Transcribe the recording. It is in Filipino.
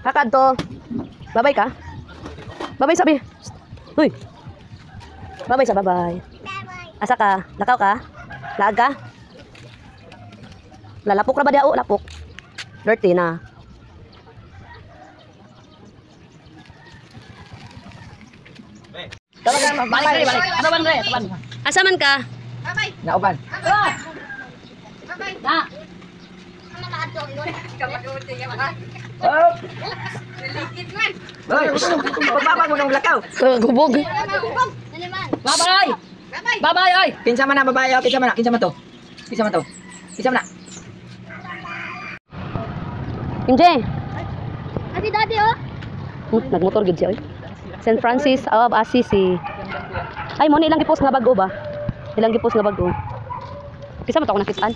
Hakad to. Babay ka? Babay sabi. Uy. Babay sa babay. Asa ka? Lakaw ka? Laag ka? Lalapok ra ba dia o lapok? Dirty na. Balik. Ano ban re? Asa man ka? Nauban. Babay. Na. Oh. Hoy, pagbabag mo ng lakaw. Gubog. Babay. Babay oy. Kinsa man na babae, kinsa man na, kinsa man to? Kinsa man to? Kinsa man na? Inje. Ati daddy oh. Nagmotor gid siya oy. St. Francis of Assisi. Ay mo ni ilang gipost nga bago ba? Ilang gipost nga bago. Kisa man to ako nakitaan.